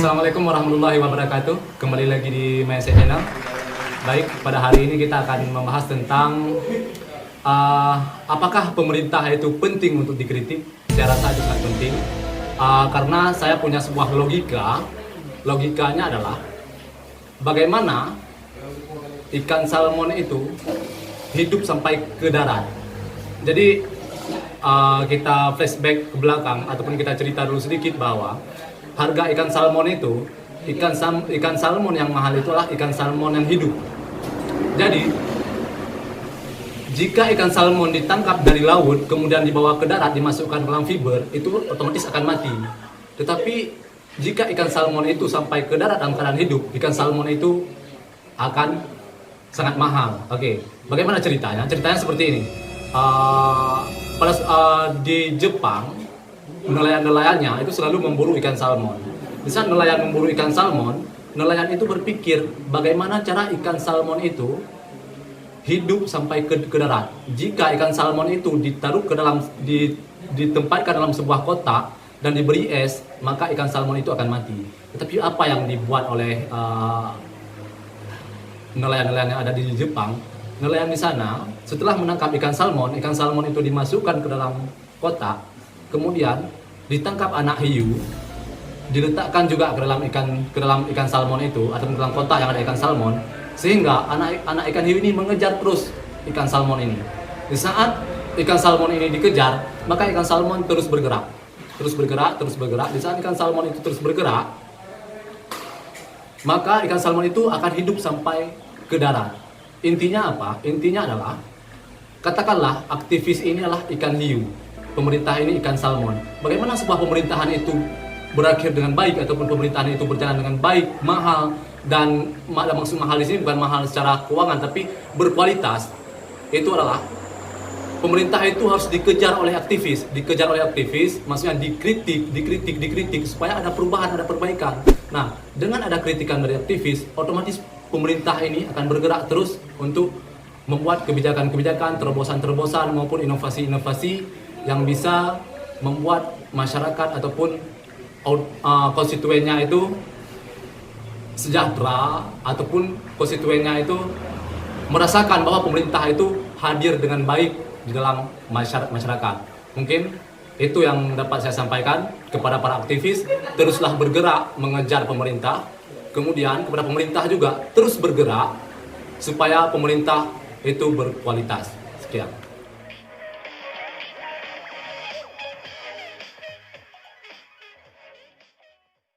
Assalamualaikum warahmatullahi wabarakatuh. Kembali lagi di My Channel. Baik, pada hari ini kita akan membahas tentang apakah pemerintah itu penting untuk dikritik. Saya rasa itu sangat penting karena saya punya sebuah logika. Logikanya adalah bagaimana ikan salmon itu hidup sampai ke darat. Jadi kita flashback ke belakang ataupun kita cerita dulu sedikit bahwa harga ikan salmon itu, ikan salmon yang mahal itulah ikan salmon yang hidup. Jadi jika ikan salmon ditangkap dari laut kemudian dibawa ke darat dimasukkan ke dalam fiber, itu otomatis akan mati. Tetapi jika ikan salmon itu sampai ke darat dalam keadaan hidup, ikan salmon itu akan sangat mahal. Oke, bagaimana ceritanya? Ceritanya seperti ini. Di Jepang, nelayan-nelayannya itu selalu memburu ikan salmon. Di saat nelayan memburu ikan salmon, nelayan itu berpikir bagaimana cara ikan salmon itu hidup sampai ke darat. Jika ikan salmon itu ditaruh ke dalam ditempatkan dalam sebuah kotak dan diberi es, maka ikan salmon itu akan mati. Tetapi apa yang dibuat oleh nelayan-nelayan yang ada di Jepang? Nelayan di sana setelah menangkap ikan salmon itu dimasukkan ke dalam kotak, kemudian ditangkap anak hiu, diletakkan juga ke dalam ikan salmon itu atau ke dalam kotak yang ada ikan salmon, sehingga anak ikan hiu ini mengejar terus ikan salmon ini. Di saat ikan salmon ini dikejar, maka ikan salmon terus bergerak. Di saat ikan salmon itu terus bergerak, maka ikan salmon itu akan hidup sampai ke darat. Intinya apa? Intinya adalah, katakanlah aktivis ini adalah ikan hiu, pemerintah ini ikan salmon. Bagaimana sebuah pemerintahan itu berakhir dengan baik ataupun pemerintahan itu berjalan dengan baik, mahal, dan maksud mahal di sini bukan mahal secara keuangan tapi berkualitas. Itu adalah pemerintah itu harus dikejar oleh aktivis, maksudnya dikritik supaya ada perubahan, ada perbaikan. Nah, dengan ada kritikan dari aktivis, otomatis pemerintah ini akan bergerak terus untuk membuat kebijakan-kebijakan, terobosan-terobosan maupun inovasi-inovasi yang bisa membuat masyarakat ataupun konstituennya itu sejahtera ataupun konstituennya itu merasakan bahwa pemerintah itu hadir dengan baik di dalam masyarakat. Mungkin itu yang dapat saya sampaikan kepada para aktivis. Teruslah bergerak mengejar pemerintah, kemudian kepada pemerintah juga terus bergerak supaya pemerintah itu berkualitas. Sekian.